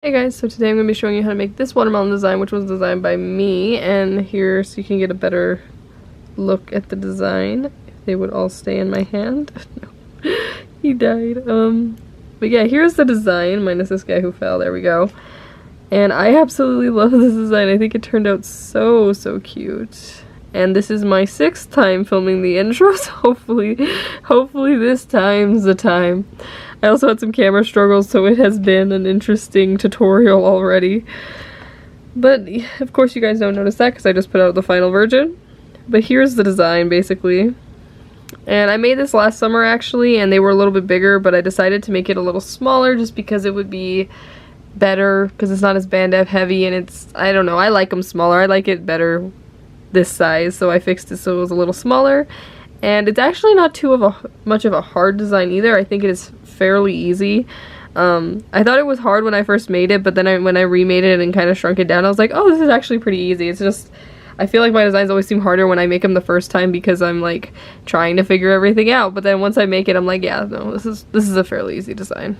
Hey guys, so today I'm going to be showing you how to make this watermelon design, which was designed by me, and here so you can get a better look at the design. If they would all stay in my hand. No, he died. But yeah, here's the design, minus this guy who fell, there we go. And I absolutely love this design. I think it turned out so cute. And this is my 6th time filming the intro, so hopefully this time's the time. I also had some camera struggles, so it has been an interesting tutorial already. But, of course you guys don't notice that because I just put out the final version. But here's the design, basically. And I made this last summer, actually, and they were a little bit bigger, but I decided to make it a little smaller just because it would be better, because it's not as band-aid heavy, and it's, I don't know, I like them smaller. I like it better this size, so I fixed it so it was a little smaller. And it's actually not much of a hard design either. I think it is fairly easy. I thought it was hard when I first made it, but then when I remade it and kind of shrunk it down, I was like, oh, this is actually pretty easy. It's just, I feel like my designs always seem harder when I make them the first time because I'm like trying to figure everything out. But then once I make it, I'm like, yeah, no, this is a fairly easy design.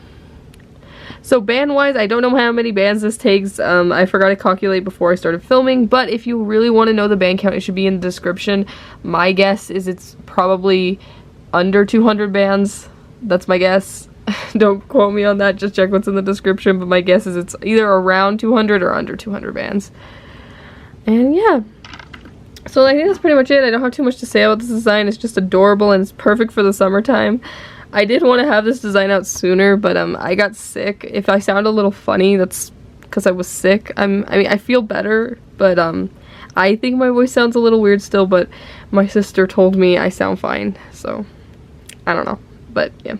So band-wise, I don't know how many bands this takes. I forgot to calculate before I started filming, but if you really want to know the band count, it should be in the description. My guess is it's probably under 200 bands. That's my guess. Don't quote me on that, just check what's in the description, but my guess is it's either around 200 or under 200 bands. And yeah. So I think that's pretty much it. I don't have too much to say about this design. It's just adorable and it's perfect for the summertime. I did want to have this design out sooner, but I got sick. If I sound a little funny, that's because I was sick. I mean, I feel better, but I think my voice sounds a little weird still, but my sister told me I sound fine, so I don't know. But yeah.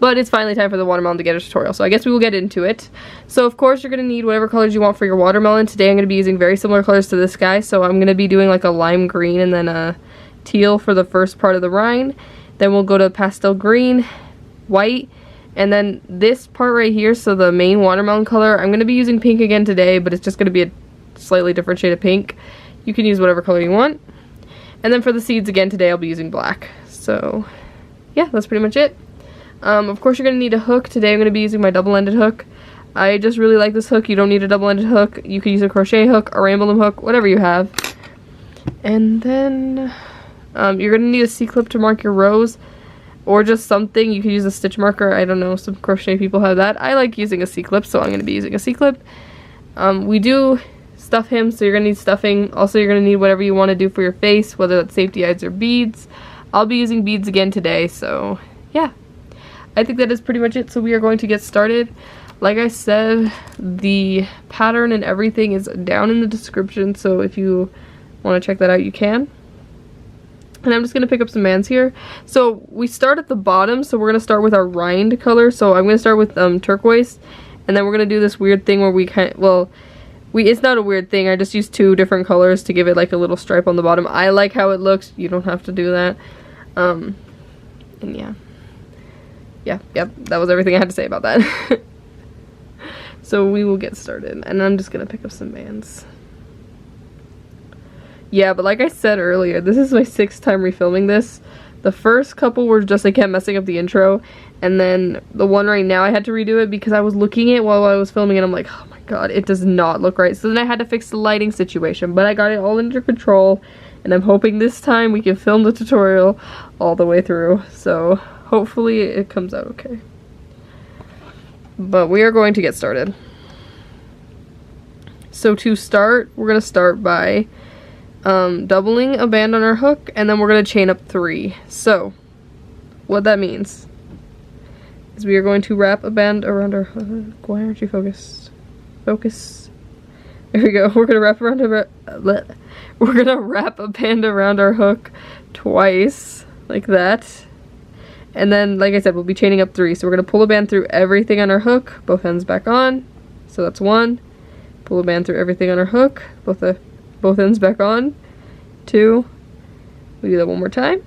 But it's finally time for the watermelon to get a tutorial, so I guess we will get into it. So of course you're going to need whatever colors you want for your watermelon. Today I'm going to be using very similar colors to this guy, so I'm going to be doing like a lime green and then a teal for the first part of the rind. Then we'll go to pastel green, white, and then this part right here, so the main watermelon color, I'm going to be using pink again today, but it's just going to be a slightly different shade of pink. You can use whatever color you want. And then for the seeds again today, I'll be using black. So yeah, that's pretty much it. Of course you're going to need a hook. Today I'm going to be using my double-ended hook. I just really like this hook. You don't need a double-ended hook. You could use a crochet hook, a Rainbowloom hook, whatever you have. And then you're going to need a C-clip to mark your rows, or just something. You could use a stitch marker. I don't know, some crochet people have that. I like using a C-clip, so I'm going to be using a C-clip. We do stuff him, so you're going to need stuffing. Also, you're going to need whatever you want to do for your face, whether that's safety eyes or beads. I'll be using beads again today, so yeah. I think that is pretty much it, so we are going to get started. Like I said, the pattern and everything is down in the description, so if you want to check that out, you can. And I'm just going to pick up some bands here. So we start at the bottom, so we're going to start with our rind color. So I'm going to start with turquoise, and then we're going to do this weird thing where we it's not a weird thing, I just used 2 different colors to give it like a little stripe on the bottom. I like how it looks, you don't have to do that. And yep, that was everything I had to say about that. So we will get started, and I'm just going to pick up some bands. Yeah, but like I said earlier, this is my 6th time refilming this. The first couple were just, I kept messing up the intro, and then the one right now I had to redo it because I was looking at it while I was filming and I'm like, oh my god, it does not look right. So then I had to fix the lighting situation, but I got it all under control, and I'm hoping this time we can film the tutorial all the way through. So hopefully it comes out okay. But we are going to get started. So to start, we're going to start by doubling a band on our hook, and then we're going to chain up 3. So what that means is we are going to wrap a band around our hook. Why aren't you focused? Focus. There we go. We're going to wrap a band around our hook twice, like that. And then, like I said, we'll be chaining up 3. So we're going to pull a band through everything on our hook, both ends back on. So that's 1. Pull a band through everything on our hook, both ends back on. 2. We do that one more time.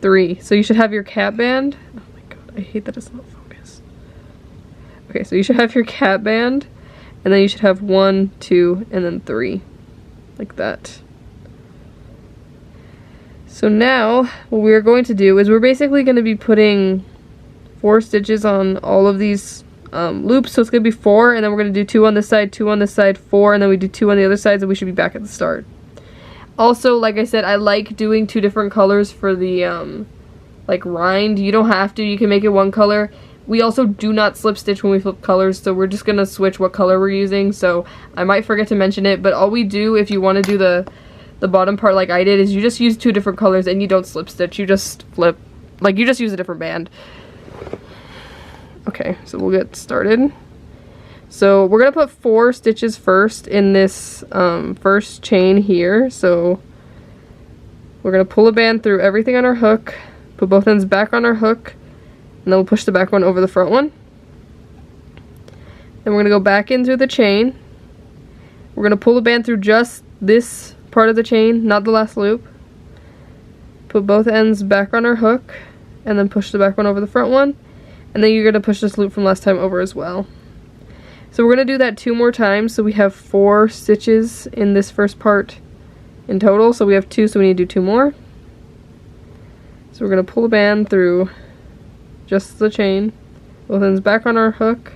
3. So you should have your cap band. Oh my god, I hate that it's not focused. Okay, so you should have your cap band, and then you should have 1, 2, and then 3. Like that. So now, what we're going to do is we're basically going to be putting 4 stitches on all of these loops, so it's going to be 4, and then we're going to do 2 on this side, 2 on this side, 4, and then we do 2 on the other side, so we should be back at the start. Also, like I said, I like doing 2 different colors for the like rind. You don't have to, you can make it 1 color. We also do not slip stitch when we flip colors, so we're just going to switch what color we're using, so I might forget to mention it, but all we do if you want to do the bottom part like I did is you just use 2 different colors and you don't slip stitch, you just flip, like you just use a different band. Okay, so we'll get started. So we're going to put 4 stitches first in this first chain here, so we're going to pull a band through everything on our hook, put both ends back on our hook, and then we'll push the back one over the front one. Then we're going to go back in through the chain. We're going to pull the band through just this part of the chain, not the last loop. Put both ends back on our hook, and then push the back one over the front one. And then you're going to push this loop from last time over as well. So we're going to do that 2 more times, so we have 4 stitches in this first part in total. So we have 2, so we need to do 2 more. So we're going to pull the band through just the chain, both ends back on our hook,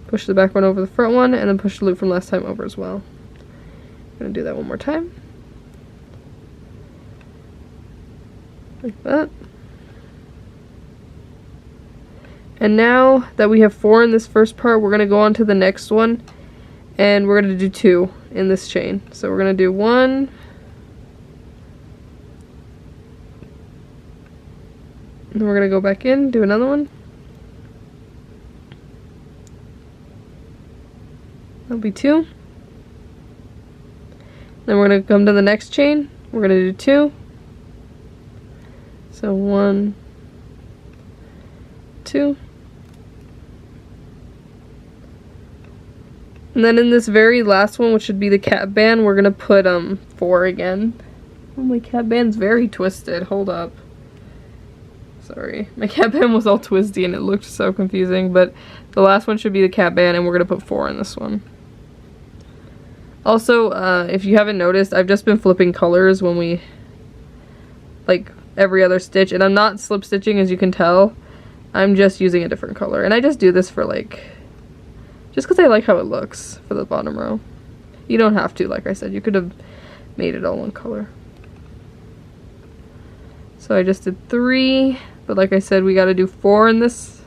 push the back one over the front one, and then push the loop from last time over as well. I'm going to do that 1 more time. Like that. And now that we have 4 in this first part, we're going to go on to the next one, and we're going to do 2 in this chain. So we're going to do 1, and then we're going to go back in, do another one. That'll be 2. Then we're going to come to the next chain, we're going to do 2. So 1, 2. And then in this very last one, which should be the cat band, we're gonna put 4 again. Oh, my cat band's very twisted. Hold up. Sorry. My cat band was all twisty and it looked so confusing, but the last one should be the cat band, and we're gonna put 4 in this one. Also, if you haven't noticed, I've just been flipping colors when we, like, every other stitch, and I'm not slip stitching, as you can tell. I'm just using a different color, and I just do this for, like, just because I like how it looks for the bottom row. You don't have to, like I said, you could have made it all one color. So I just did 3, but like I said, we got to do 4 in this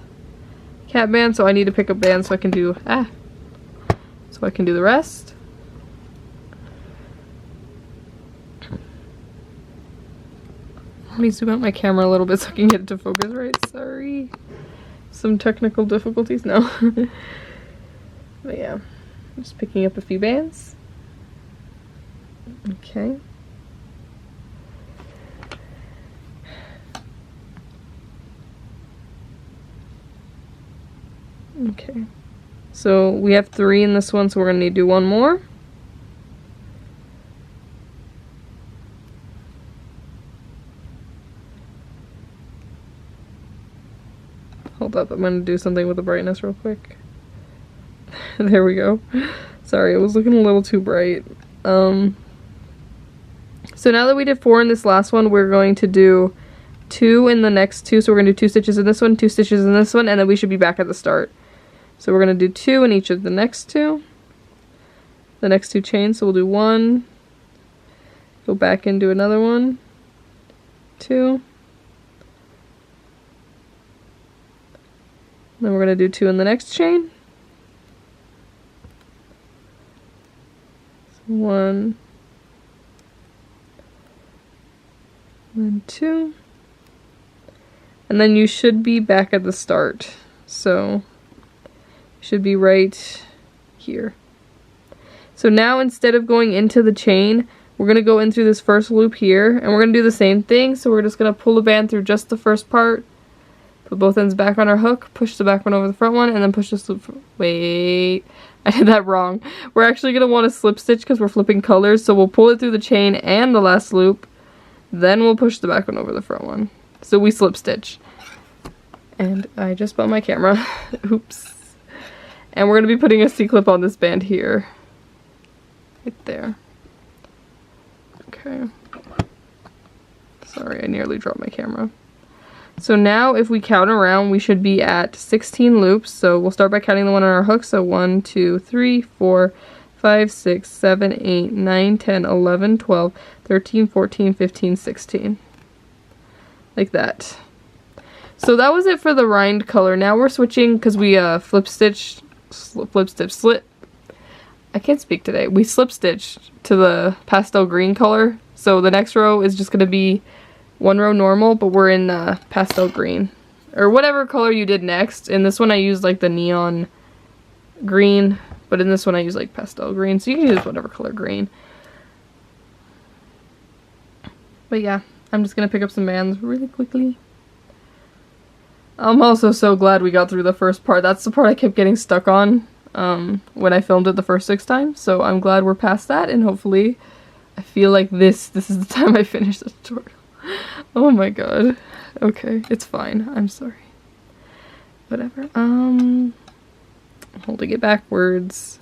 cat band, so I need to pick a band so I can do, so I can do the rest. Let me zoom out my camera a little bit so I can get it to focus right. Sorry. Some technical difficulties now. But yeah, I'm just picking up a few bands. Okay. Okay. So we have 3 in this one, so we're going to need to do 1 more. Hold up, I'm going to do something with the brightness real quick. There we go. Sorry, it was looking a little too bright. So now that we did 4 in this last one, we're going to do 2 in the next 2. So we're going to do 2 stitches in this one, 2 stitches in this one, and then we should be back at the start. So we're going to do 2 in each of the next 2. The next 2 chains, so we'll do 1, go back and do another one, 2. Then we're going to do 2 in the next chain. 1, and 2. And then you should be back at the start. So you should be right here. So now instead of going into the chain, we're going to go in through this first loop here, and we're going to do the same thing. So we're just going to pull the band through just the first part, put both ends back on our hook, push the back one over the front one, and then push this loop. Wait, I did that wrong. We're actually going to want to slip stitch because we're flipping colors, so we'll pull it through the chain and the last loop, then we'll push the back one over the front one. So we slip stitch. And I just bought my camera. Oops. And we're going to be putting a C-clip on this band here. Right there. Okay. Sorry, I nearly dropped my camera. So now if we count around, we should be at 16 loops. So we'll start by counting the one on our hook. So 1, 2, 3, 4, 5, 6, 7, 8, 9, 10, 11, 12, 13, 14, 15, 16. Like that. So that was it for the rind color. Now we're switching because we I can't speak today. We slip stitched to the pastel green color. So the next row is just going to be one row normal, but we're in pastel green. Or whatever color you did next. In this one I used like the neon green, but in this one I used like pastel green. So you can use whatever color green. But yeah, I'm just going to pick up some bands really quickly. I'm also so glad we got through the first part. That's the part I kept getting stuck on when I filmed it the first 6 times. So I'm glad we're past that, and hopefully I feel like this is the time I finish the tutorial. Oh my god. Okay, it's fine. I'm sorry. Whatever. I'm holding it backwards.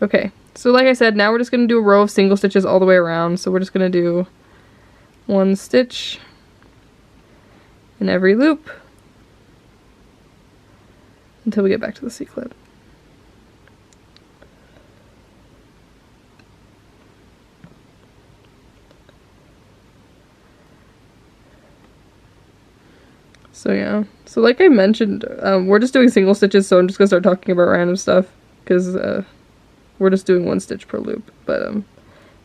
Okay, so like I said, now we're just going to do a row of single stitches all the way around. So we're just going to do 1 stitch in every loop until we get back to the C-clip. So yeah, so like I mentioned, we're just doing single stitches, so I'm just gonna start talking about random stuff because we're just doing 1 stitch per loop. But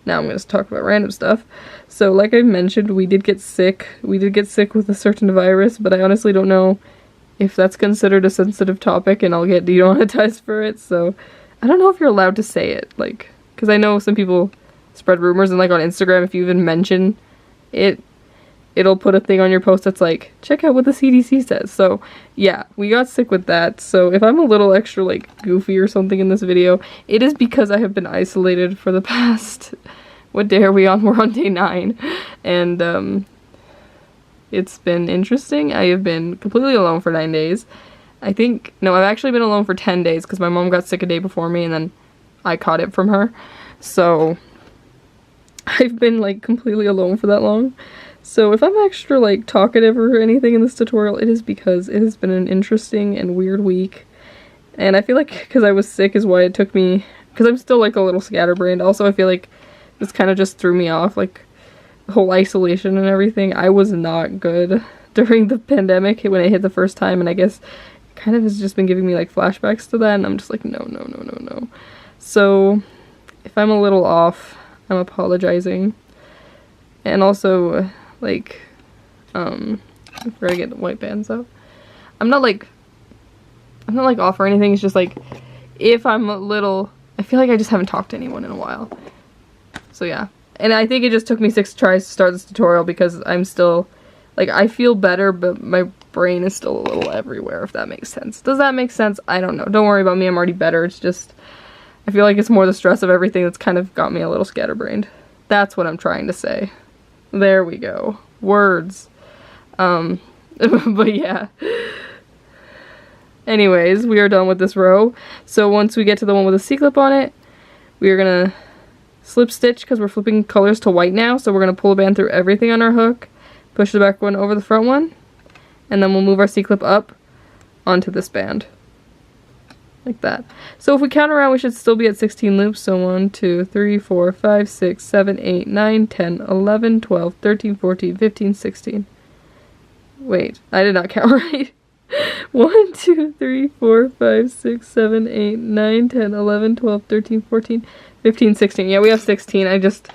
now I'm going to talk about random stuff. So like I mentioned, we did get sick. We did get sick with a certain virus, but I honestly don't know if that's considered a sensitive topic and I'll get demonetized for it. So I don't know if you're allowed to say it, like, because I know some people spread rumors, and like on Instagram, if you even mention it, it'll put a thing on your post that's like, check out what the CDC says. So yeah, we got sick with that. So if I'm a little extra like goofy or something in this video, it is because I have been isolated for the past, what day are we on? We're on day 9. And it's been interesting. I have been completely alone for 9 days. I've actually been alone for 10 days because my mom got sick a day before me and then I caught it from her. So I've been like completely alone for that long. So if I'm extra like talkative or anything in this tutorial, it is because it has been an interesting and weird week. And I feel like because I was sick is why it took me, because I'm still like a little scatterbrained. Also, I feel like this kind of just threw me off, like the whole isolation and everything. I was not good during the pandemic when it hit the first time, and I guess it kind of has just been giving me like flashbacks to that, and I'm just like, no. So if I'm a little off, I'm apologizing. And also, like, I forgot to get the white bands out. I'm not like off or anything. It's just like, if I'm a little, I feel like I just haven't talked to anyone in a while. So yeah. And I think it just took me 6 tries to start this tutorial because I'm still, like, I feel better, but my brain is still a little everywhere, if that makes sense. Does that make sense? I don't know. Don't worry about me. I'm already better. It's just, I feel like it's more the stress of everything that's kind of got me a little scatterbrained. That's what I'm trying to say. There we go. Words. But yeah. Anyways, we are done with this row. So once we get to the one with a C-clip on it, we are gonna slip stitch because we're flipping colors to white now. So we're gonna pull a band through everything on our hook, push the back one over the front one, and then we'll move our C-clip up onto this band. Like that. So if we count around, we should still be at 16 loops. So 1, 2, 3, 4, 5, 6, 7, 8, 9, 10, 11, 12, 13, 14, 15, 16. Wait, I did not count right. 1, 2, 3, 4, 5, 6, 7, 8, 9, 10, 11, 12, 13, 14, 15, 16. Yeah, we have 16. I just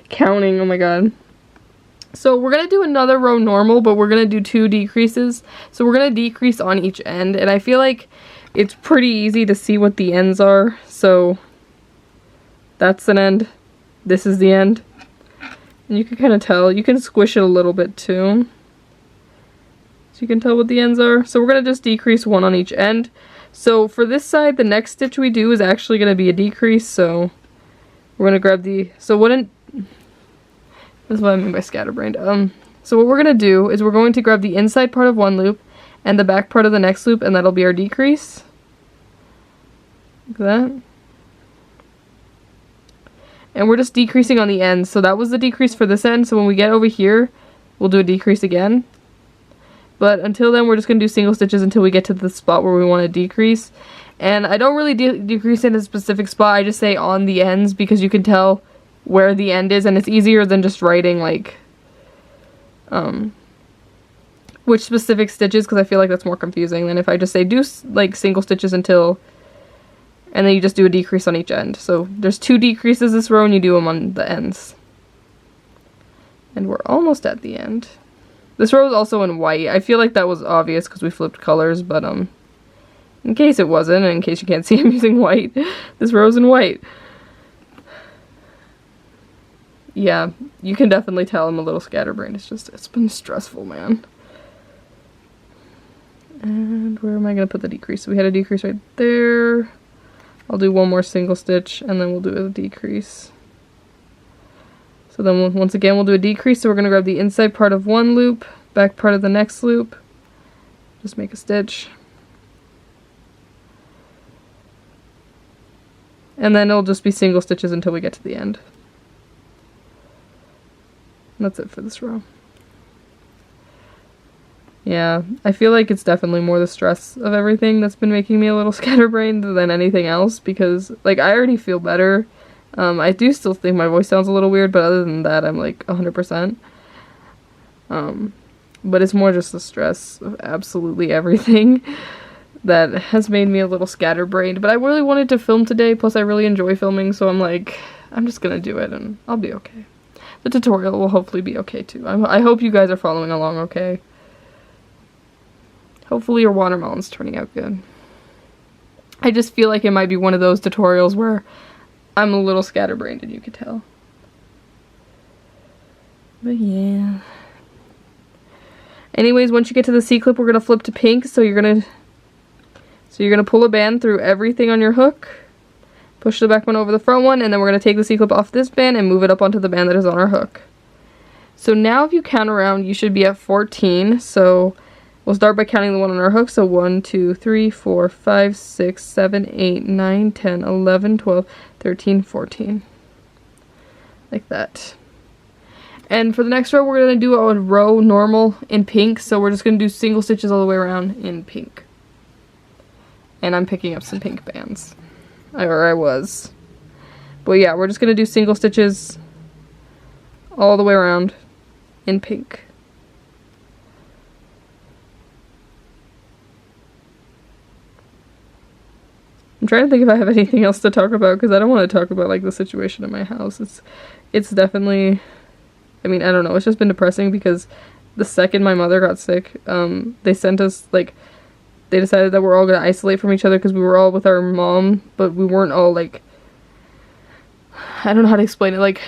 counting. Oh my god. So we're going to do another row normal, but we're going to do 2 decreases. So we're going to decrease on each end. And I feel like it's pretty easy to see what the ends are. So that's an end. This is the end. And you can kind of tell. You can squish it a little bit too, so you can tell what the ends are. So we're going to just decrease 1 on each end. So for this side, the next stitch we do is actually going to be a decrease. So we're going to grab the, so what in, this is what I mean by scatterbrained. So what we're going to do is we're going to grab the inside part of one loop and the back part of the next loop, and that'll be our decrease. Like that. And we're just decreasing on the ends. So that was the decrease for this end. So when we get over here, we'll do a decrease again. But until then, we're just going to do single stitches until we get to the spot where we want to decrease. And I don't really decrease in a specific spot, I just say on the ends because you can tell where the end is, and it's easier than just writing like which specific stitches, because I feel like that's more confusing than if I just say do like single stitches until, and then you just do a decrease on each end. So there's 2 decreases this row and you do them on the ends. And we're almost at the end. This row is also in white. I feel like that was obvious because we flipped colors, but in case it wasn't, and in case you can't see I'm using white, this row's in white. Yeah, you can definitely tell I'm a little scatterbrained. It's been stressful, man. And where am I going to put the decrease? So we had a decrease right there. I'll do one more single stitch and then we'll do a decrease. So then once again we'll do a decrease. So we're going to grab the inside part of one loop, back part of the next loop. Just make a stitch. And then it'll just be single stitches until we get to the end. That's it for this row. Yeah, I feel like it's definitely more the stress of everything that's been making me a little scatterbrained than anything else, because like I already feel better. I do still think my voice sounds a little weird, but other than that I'm like 100%. But it's more just the stress of absolutely everything that has made me a little scatterbrained. But I really wanted to film today, plus I really enjoy filming, so I'm like, I'm just gonna do it and I'll be okay. The tutorial will hopefully be okay too. I hope you guys are following along okay. Hopefully your watermelon's turning out good. I just feel like it might be one of those tutorials where I'm a little scatterbrained and you could tell. But yeah. Anyways, once you get to the C-clip, we're gonna flip to pink, so you're gonna pull a band through everything on your hook. Push the back one over the front one, and then we're going to take the C-clip off this band and move it up onto the band that is on our hook. So now if you count around, you should be at 14. So we'll start by counting the one on our hook. So 1, 2, 3, 4, 5, 6, 7, 8, 9, 10, 11, 12, 13, 14. Like that. And for the next row, we're going to do a row normal in pink. So we're just going to do single stitches all the way around in pink. And I'm picking up some pink bands. Or I was. But yeah, we're just going to do single stitches all the way around in pink. I'm trying to think if I have anything else to talk about, because I don't want to talk about like the situation in my house. It's definitely, I mean, I don't know, it's just been depressing because the second my mother got sick, they sent us like, they decided that we're all going to isolate from each other because we were all with our mom, but we weren't all, like, I don't know how to explain it, like,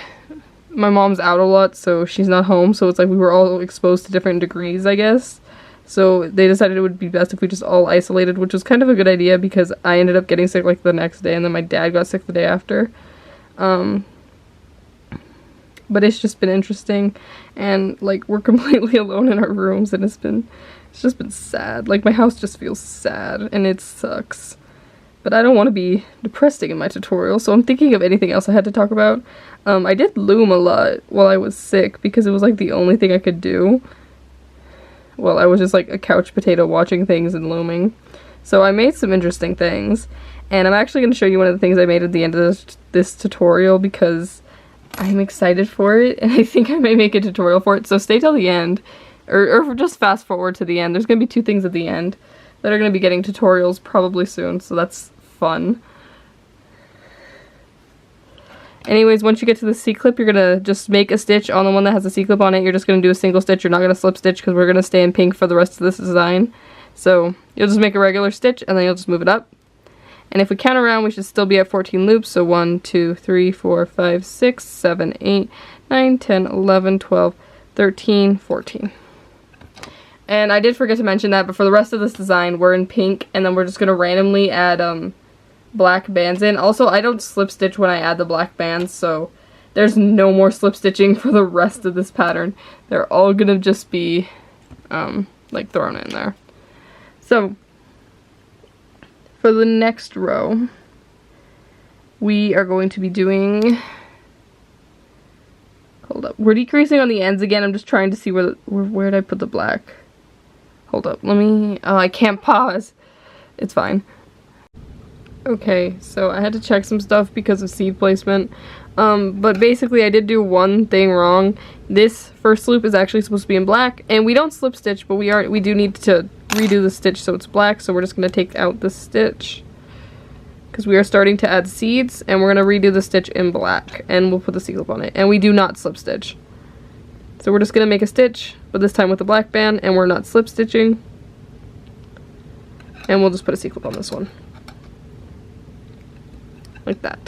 my mom's out a lot, so she's not home, so it's like we were all exposed to different degrees, I guess. So they decided it would be best if we just all isolated, which was kind of a good idea because I ended up getting sick, like, the next day, and then my dad got sick the day after. But it's just been interesting, and, like, we're completely alone in our rooms, and it's just been sad. Like, my house just feels sad, and it sucks. But I don't want to be depressing in my tutorial, so I'm thinking of anything else I had to talk about. I did loom a lot while I was sick, because it was, like, the only thing I could do. Well, I was just, like, a couch potato watching things and looming. So I made some interesting things, and I'm actually going to show you one of the things I made at the end of this tutorial, because I'm excited for it, and I think I may make a tutorial for it, so stay till the end. Or just fast forward to the end. There's going to be 2 things at the end that are going to be getting tutorials probably soon, so that's fun. Anyways, once you get to the C-clip, you're going to just make a stitch on the one that has a C-clip on it. You're just going to do a single stitch. You're not going to slip stitch because we're going to stay in pink for the rest of this design. So you'll just make a regular stitch and then you'll just move it up. And if we count around, we should still be at 14 loops. So 1, 2, 3, 4, 5, 6, 7, 8, 9, 10, 11, 12, 13, 14. And I did forget to mention that, but for the rest of this design, we're in pink, and then we're just going to randomly add black bands in. Also, I don't slip stitch when I add the black bands, so there's no more slip stitching for the rest of this pattern. They're all going to just be, like, thrown in there. So, for the next row, we are going to be doing... Hold up. We're decreasing on the ends again. I'm just trying to see where did I put the black? Hold up, let me, oh, I can't pause. It's fine. Okay, so I had to check some stuff because of seed placement. But basically I did do one thing wrong. This first loop is actually supposed to be in black, and we don't slip stitch, but we do need to redo the stitch so it's black, so we're just gonna take out the stitch. Because we are starting to add seeds, and we're gonna redo the stitch in black, and we'll put the C-clip on it. And we do not slip stitch. So we're just gonna make a stitch, but this time with the black band, and we're not slip stitching. And we'll just put a C-clip on this one. Like that.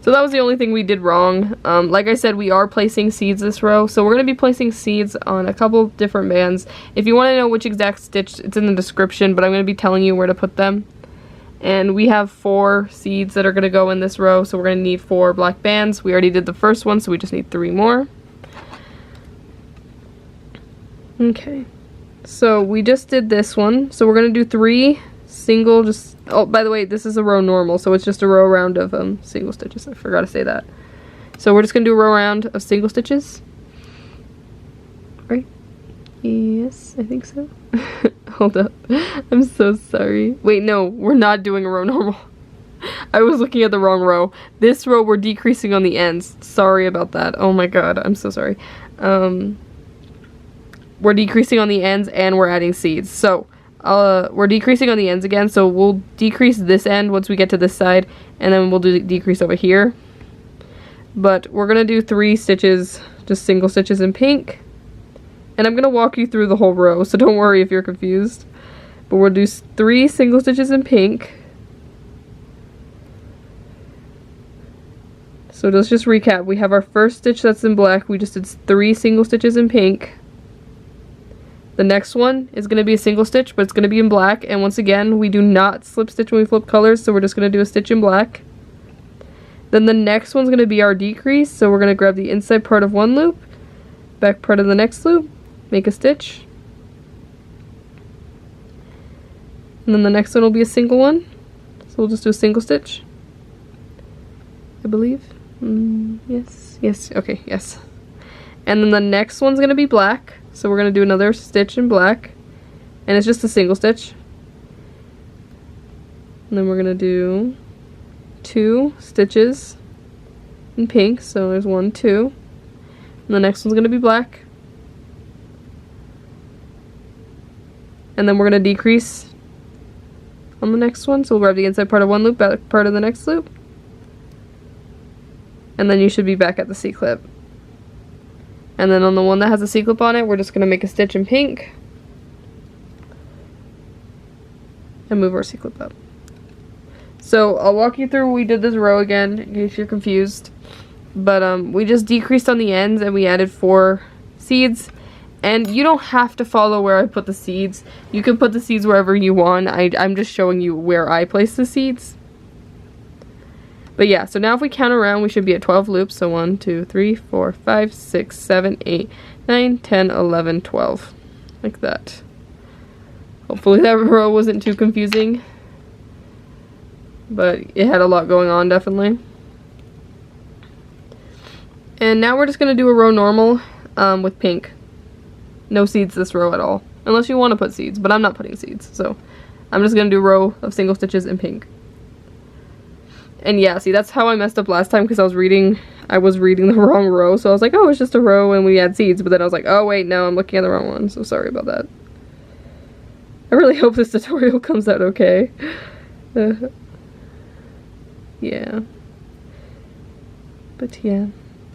So that was the only thing we did wrong. Like I said, we are placing seeds this row, so we're going to be placing seeds on a couple different bands. If you want to know which exact stitch, it's in the description, but I'm going to be telling you where to put them. And we have 4 seeds that are going to go in this row, so we're going to need 4 black bands. We already did the first one, so we just need 3 more. Okay, so we just did this one, so we're going to do 3 single, just, oh, by the way, this is a row normal, so it's just a row round of single stitches. I forgot to say that. So we're just gonna do a row round of single stitches, right? Yes, I think so. Hold up, I'm so sorry. Wait, no, we're not doing a row normal. I was looking at the wrong row. This row we're decreasing on the ends. Sorry about that. Oh my god, I'm so sorry. We're decreasing on the ends and we're adding seeds. So we're decreasing on the ends again, so we'll decrease this end once we get to this side, and then we'll do decrease over here. But we're gonna do 3 stitches, just single stitches in pink, and I'm gonna walk you through the whole row, so don't worry if you're confused. But we'll do 3 single stitches in pink. So let's just recap. We have our first stitch that's in black. We just did 3 single stitches in pink. The next one is going to be a single stitch, but it's going to be in black, and once again, we do not slip stitch when we flip colors, so we're just going to do a stitch in black. Then the next one's going to be our decrease, so we're going to grab the inside part of one loop, back part of the next loop, make a stitch. And then the next one will be a single one, so we'll just do a single stitch, I believe. Yes, okay, yes. And then the next one's going to be black. So we're going to do another stitch in black, and it's just a single stitch. And then we're going to do 2 stitches in pink, so there's 1, 2. And the next one's going to be black. And then we're going to decrease on the next one, so we'll grab the inside part of one loop, back part of the next loop. And then you should be back at the C-clip. And then on the one that has a C-clip on it, we're just going to make a stitch in pink and move our C-clip up. So I'll walk you through, we did this row again in case you're confused. But we just decreased on the ends and we added 4 seeds. And you don't have to follow where I put the seeds. You can put the seeds wherever you want. I'm just showing you where I place the seeds. But yeah, so now if we count around, we should be at 12 loops. So 1, 2, 3, 4, 5, 6, 7, 8, 9, 10, 11, 12. Like that. Hopefully that row wasn't too confusing. But it had a lot going on, definitely. And now we're just going to do a row normal with pink. No seeds this row at all. Unless you want to put seeds, but I'm not putting seeds. So I'm just going to do a row of single stitches in pink. And yeah, see, that's how I messed up last time, because I was reading the wrong row, so I was like, oh, it's just a row and we add seeds, but then I was like, oh wait, no, I'm looking at the wrong one, so sorry about that. I really hope this tutorial comes out okay. Yeah. But yeah.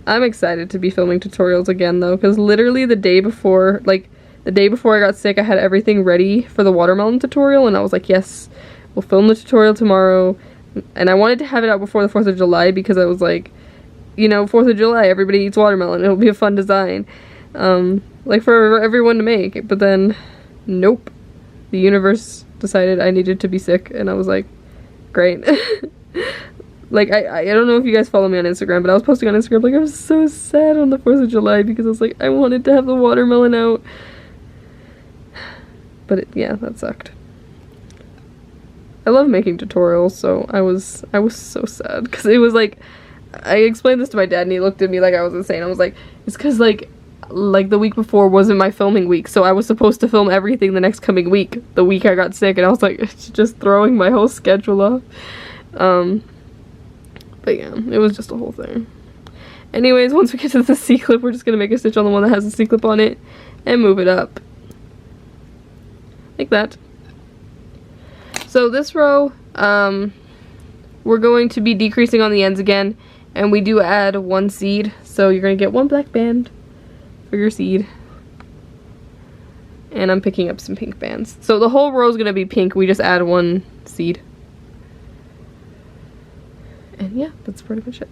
I'm excited to be filming tutorials again though, because literally the day before I got sick, I had everything ready for the watermelon tutorial, and I was like, yes, we'll film the tutorial tomorrow. And I wanted to have it out before the 4th of July because I was like, you know, 4th of July, everybody eats watermelon. It'll be a fun design. Like for everyone to make. But then, nope. The universe decided I needed to be sick. And I was like, great. Like, I don't know if you guys follow me on Instagram, but I was posting on Instagram, like, I was so sad on the 4th of July because I was like, I wanted to have the watermelon out. But yeah, that sucked. I love making tutorials, so I was so sad, because it was like, I explained this to my dad and he looked at me like I was insane. I was like, it's because like, like the week before wasn't my filming week, so I was supposed to film everything the next coming week, the week I got sick, and I was like, it's just throwing my whole schedule off. But yeah, it was just a whole thing. Anyways, once we get to the C-clip, we're just gonna make a stitch on the one that has the C-clip on it and move it up. Like that. So this row, we're going to be decreasing on the ends again, and we do add one seed, so you're gonna get one black band for your seed. And I'm picking up some pink bands. So the whole row is gonna be pink, we just add one seed. And yeah, that's pretty much it.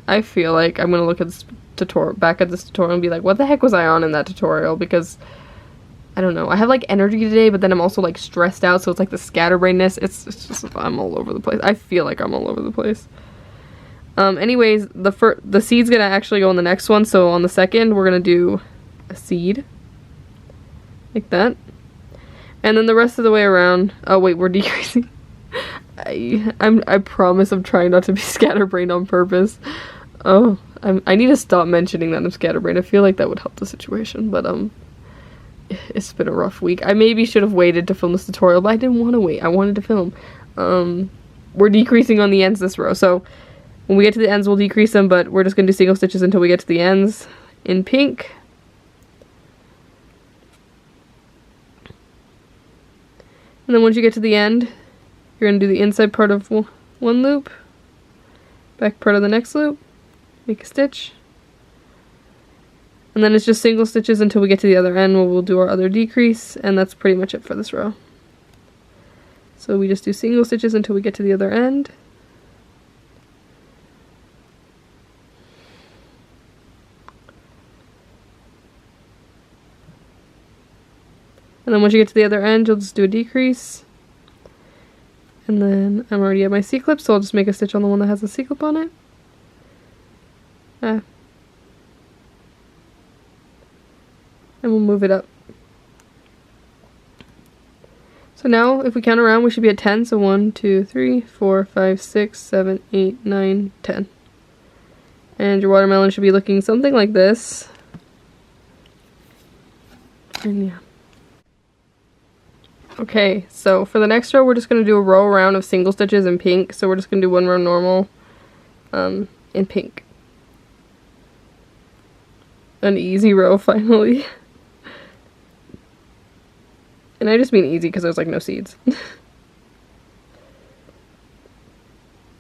I feel like I'm gonna look at this tutorial, back at this tutorial, and be like, what the heck was I on in that tutorial? Because I don't know. I have like energy today, but then I'm also like stressed out, so it's like the scatterbrainness. It's just, I'm all over the place. I feel like I'm all over the place. Anyways, the seed's gonna actually go on the next one. So on the second, we're gonna do a seed like that, and then the rest of the way around. Oh wait, we're decreasing. I promise I'm trying not to be scatterbrained on purpose. Oh, I need to stop mentioning that I'm scatterbrained. I feel like that would help the situation, but it's been a rough week. I maybe should have waited to film this tutorial, but I didn't want to wait. I wanted to film. We're decreasing on the ends this row, so when we get to the ends we'll decrease them, but we're just going to do single stitches until we get to the ends in pink. And then once you get to the end, you're going to do the inside part of one loop, back part of the next loop, make a stitch, and then it's just single stitches until we get to the other end where we'll do our other decrease, and that's pretty much it for this row. So we just do single stitches until we get to the other end. And then once you get to the other end, you'll just do a decrease. And then I'm already at my C-clip, so I'll just make a stitch on the one that has the C-clip on it. And we'll move it up. So now, if we count around, we should be at 10. So 1, 2, 3, 4, 5, 6, 7, 8, 9, 10. And your watermelon should be looking something like this. And yeah. Okay, so for the next row, we're just going to do a row around of single stitches in pink. So we're just going to do one row normal in pink. An easy row, finally. And I just mean easy because there's like no seeds.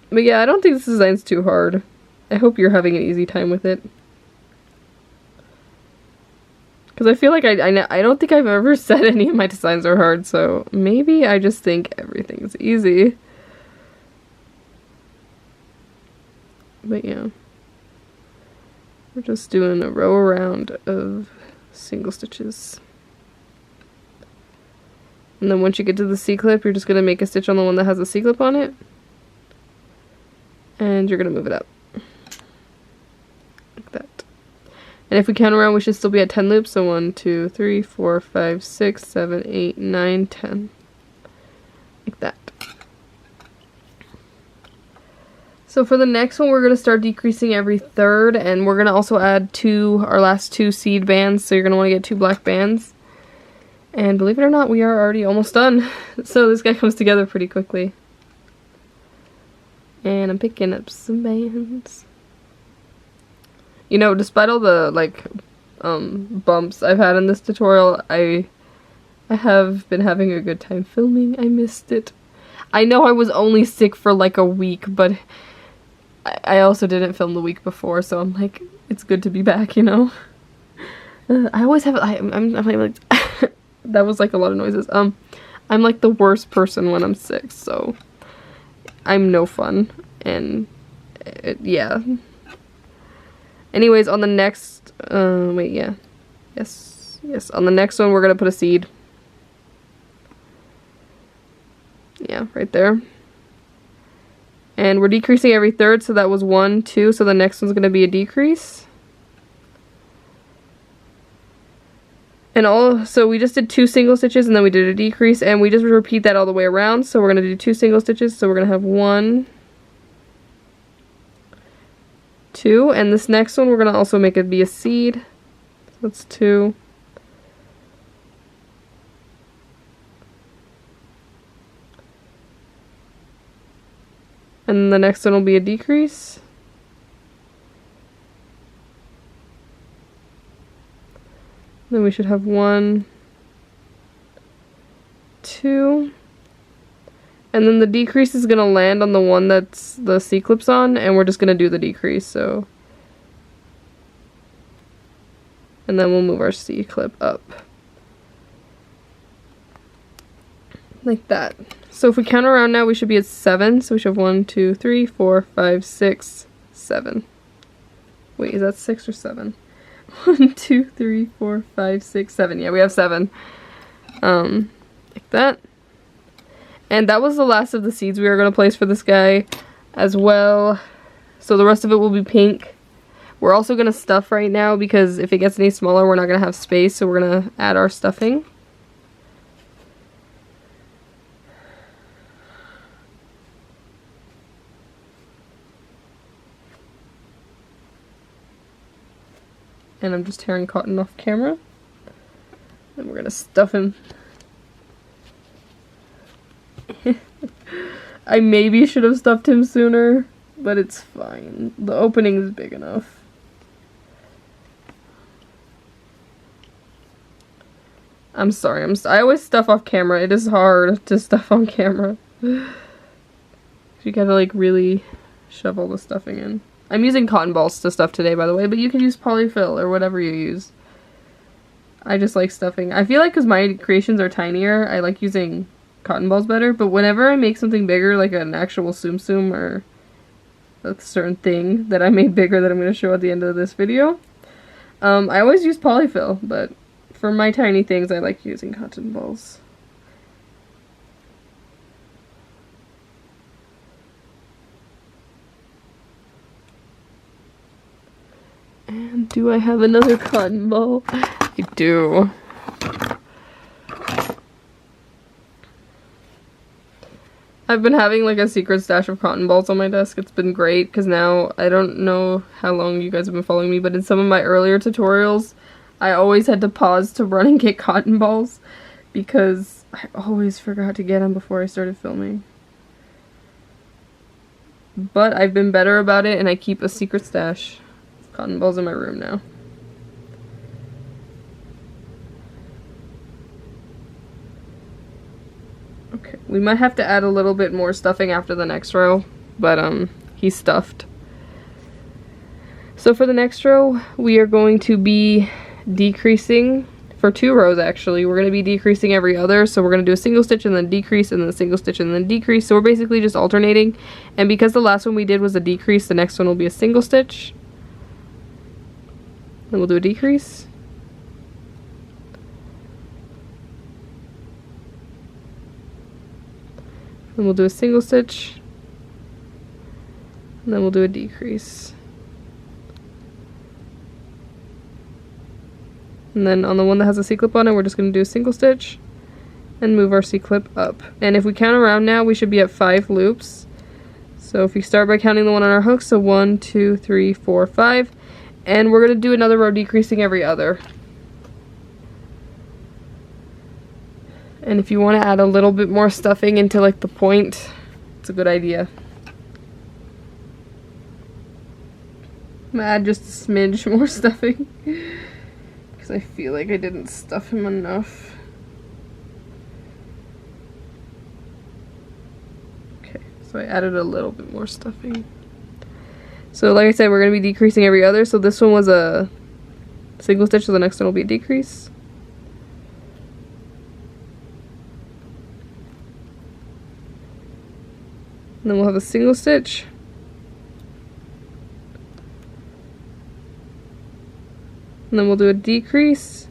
But yeah, I don't think this design's too hard. I hope you're having an easy time with it. Because I feel like I don't think I've ever said any of my designs are hard, so maybe I just think everything's easy. But yeah. We're just doing a row around of single stitches. And then once you get to the C-clip, you're just going to make a stitch on the one that has a C-clip on it. And you're going to move it up. Like that. And if we count around, we should still be at 10 loops. So 1, 2, 3, 4, 5, 6, 7, 8, 9, 10. Like that. So for the next one, we're going to start decreasing every third. And we're going to also add our last two seed bands. So you're going to want to get 2 black bands. And believe it or not, we are already almost done. So this guy comes together pretty quickly. And I'm picking up some bands. You know, despite all the, like, bumps I've had in this tutorial, I have been having a good time filming. I missed it. I know I was only sick for, like, a week, but I also didn't film the week before, so I'm like, it's good to be back, you know? I always have, I'm like, that was, like, a lot of noises. I'm, like, the worst person when I'm sick, so I'm no fun, and, yeah. Anyways, on the next, wait, yeah. Yes, on the next one, we're gonna put a seed. Yeah, right there. And we're decreasing every third, so that was 1, 2, so the next one's gonna be a decrease. And so we just did 2 single stitches, and then we did a decrease, and we just repeat that all the way around, so we're gonna do 2 single stitches, so we're gonna have 1, 2, and this next one we're gonna also make it be a seed. So that's 2. And the next one will be a decrease. Then we should have 1, 2. And then the decrease is going to land on the one that's the C-clip's on, and we're just going to do the decrease, so. And then we'll move our C-clip up. Like that. So if we count around now, we should be at 7. So we should have 1, 2, 3, 4, 5, 6, 7. Wait, is that 6 or 7? 1, 2, 3, 4, 5, 6, 7. Yeah, we have 7. Like that. And that was the last of the seeds we were going to place for this guy as well. So the rest of it will be pink. We're also going to stuff right now because if it gets any smaller, we're not going to have space. So we're going to add our stuffing. And I'm just tearing cotton off camera. And we're going to stuff him. I maybe should have stuffed him sooner, but it's fine. The opening is big enough. I'm sorry, I always stuff off camera. It is hard to stuff on camera. You gotta like really shove all the stuffing in. I'm using cotton balls to stuff today, by the way, but you can use polyfill or whatever you use. I just like stuffing. I feel like because my creations are tinier, I like using cotton balls better, but whenever I make something bigger, like an actual Tsum Tsum or a certain thing that I made bigger that I'm going to show at the end of this video, I always use polyfill, but for my tiny things, I like using cotton balls. And do I have another cotton ball? I do. I've been having like a secret stash of cotton balls on my desk. It's been great because now I don't know how long you guys have been following me, but in some of my earlier tutorials, I always had to pause to run and get cotton balls because I always forgot to get them before I started filming. But I've been better about it and I keep a secret stash of cotton balls in my room now. Okay, we might have to add a little bit more stuffing after the next row, but he's stuffed. So for the next row, we are going to be decreasing for 2 rows actually. We're going to be decreasing every other, so we're going to do a single stitch and then decrease and then a single stitch and then decrease. So we're basically just alternating, and because the last one we did was a decrease, the next one will be a single stitch. Then we'll do a decrease. Then we'll do a single stitch. And then we'll do a decrease. And then on the one that has a C-clip on it, we're just going to do a single stitch and move our C-clip up. And if we count around now, we should be at 5 loops. So if we start by counting the one on our hook, so 1, 2, 3, 4, 5. And we're going to do another row decreasing every other. And if you want to add a little bit more stuffing into like the point, it's a good idea. I'm going to add just a smidge more stuffing because I feel like I didn't stuff him enough. Okay, so I added a little bit more stuffing. So like I said, we're going to be decreasing every other. So this one was a single stitch, so the next one will be a decrease. And then we'll have a single stitch. And then we'll do a decrease.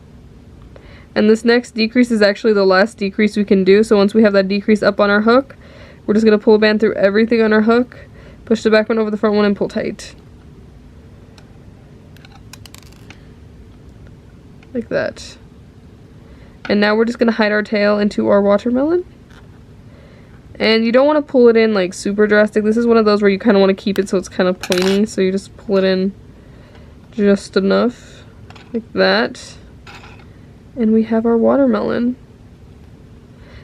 And this next decrease is actually the last decrease we can do. So once we have that decrease up on our hook, we're just going to pull a band through everything on our hook, push the back one over the front one, and pull tight. Like that. And now we're just going to hide our tail into our watermelon. And you don't want to pull it in like super drastic. This is one of those where you kind of want to keep it so it's kind of pointy. So you just pull it in just enough, like that. And we have our watermelon.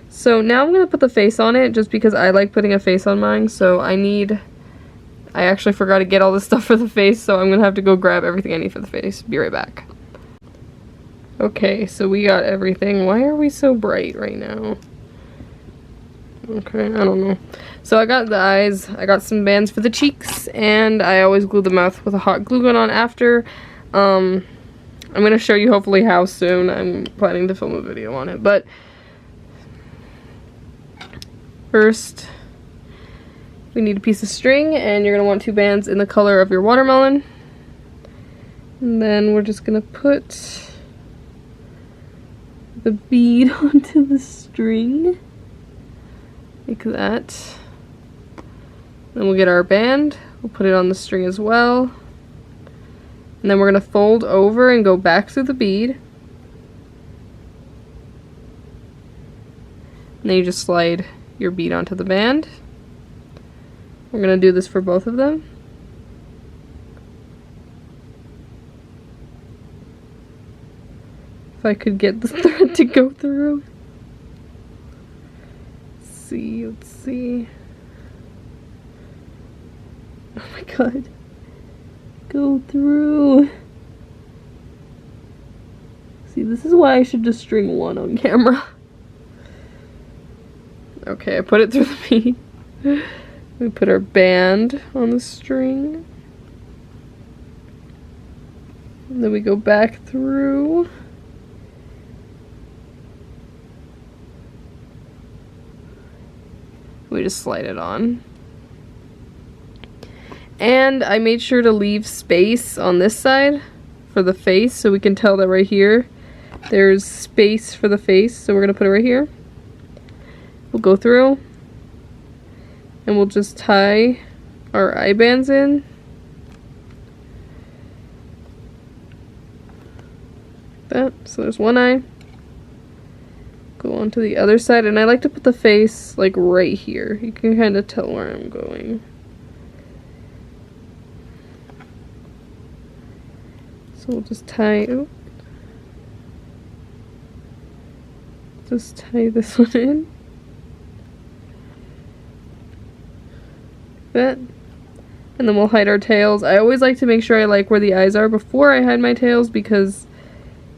So now I'm going to put the face on it just because I like putting a face on mine. So I actually forgot to get all this stuff for the face, so I'm going to have to go grab everything I need for the face. Be right back. Okay, so we got everything. Why are we so bright right now? Okay, I don't know. So I got the eyes, I got some bands for the cheeks, and I always glue the mouth with a hot glue gun on after. I'm going to show you hopefully how soon. I'm planning to film a video on it, but first we need a piece of string, and you're going to want 2 bands in the color of your watermelon. And then we're just going to put the bead onto the string. Like that. Then we'll get our band, we'll put it on the string as well. And then we're going to fold over and go back through the bead. And then you just slide your bead onto the band. We're going to do this for both of them. If I could get the thread to go through. Let's see. Oh my god. Go through. See, this is why I should just string one on camera. Okay, I put it through the bead. We put our band on the string. And then we go back through. We just slide it on. And I made sure to leave space on this side for the face, so we can tell that right here there's space for the face. So we're going to put it right here. We'll go through and we'll just tie our eye bands in. That. So there's one eye. Go on to the other side, and I like to put the face like right here. You can kind of tell where I'm going. So we'll just tie, just tie this one in. That. And then we'll hide our tails. I always like to make sure I like where the eyes are before I hide my tails, because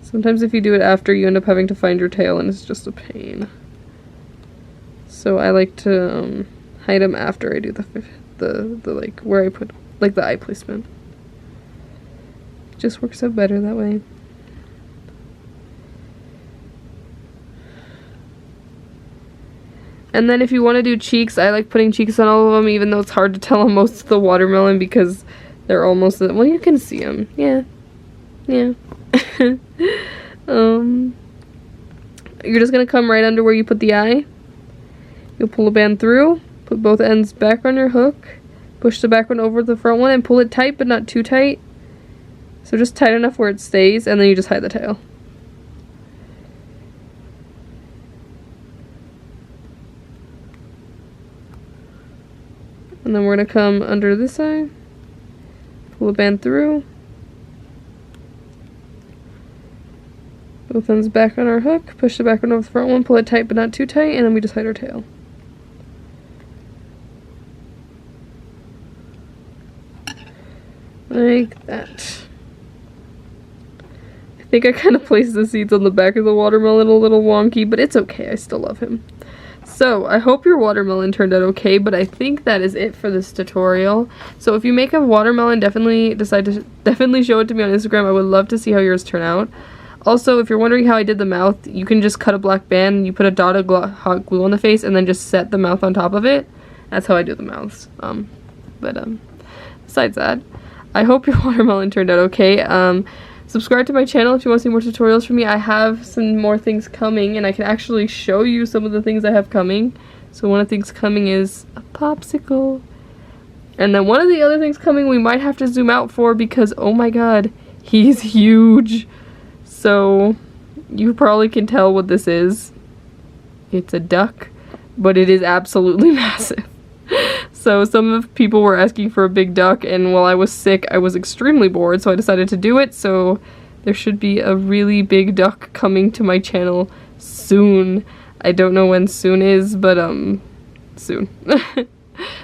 sometimes if you do it after, you end up having to find your tail, and it's just a pain. So I like to hide them after I do the like where I put like the eye placement. It just works out better that way. And then if you want to do cheeks, I like putting cheeks on all of them, even though it's hard to tell on most of the watermelon because they're almost, well, you can see them. Yeah. Yeah. You're just gonna come right under where you put the eye. You'll pull a band through, put both ends back on your hook, push the back one over the front one, and pull it tight but not too tight. So just tight enough where it stays, and then you just hide the tail. And then we're gonna come under this eye, pull the band through, both ends back on our hook, push the back one over the front one, pull it tight but not too tight, and then we just hide our tail. Like that. I think I kind of placed the seeds on the back of the watermelon a little wonky, but it's okay, I still love him. So, I hope your watermelon turned out okay, but I think that is it for this tutorial. So if you make a watermelon, definitely show it to me on Instagram. I would love to see how yours turn out. Also, if you're wondering how I did the mouth, you can just cut a black band, you put a dot of hot glue on the face, and then just set the mouth on top of it. That's how I do the mouths. Besides that, I hope your watermelon turned out okay. Subscribe to my channel if you want to see more tutorials from me. I have some more things coming, and I can actually show you some of the things I have coming. So one of the things coming is a popsicle. And then one of the other things coming we might have to zoom out for because, oh my god, he's huge. So you probably can tell what this is. It's a duck, but it is absolutely massive. So some of people were asking for a big duck, and while I was sick, I was extremely bored, so I decided to do it. So there should be a really big duck coming to my channel soon. I don't know when soon is, but soon.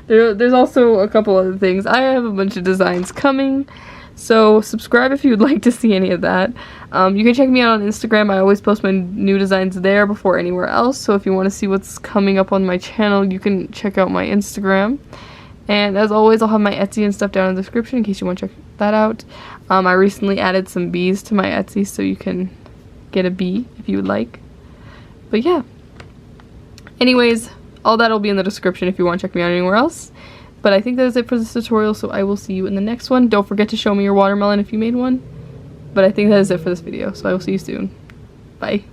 There's also a couple other things. I have a bunch of designs coming, so subscribe if you would like to see any of that. You can check me out on Instagram. I always post my new designs there before anywhere else, so if you want to see what's coming up on my channel, you can check out my Instagram. And as always, I'll have my Etsy and stuff down in the description in case you want to check that out. I recently added some bees to my Etsy, so you can get a bee if you would like. But yeah. Anyways, all that will be in the description if you want to check me out anywhere else. But I think that is it for this tutorial, so I will see you in the next one. Don't forget to show me your watermelon if you made one. But I think that is it for this video, so I will see you soon. Bye.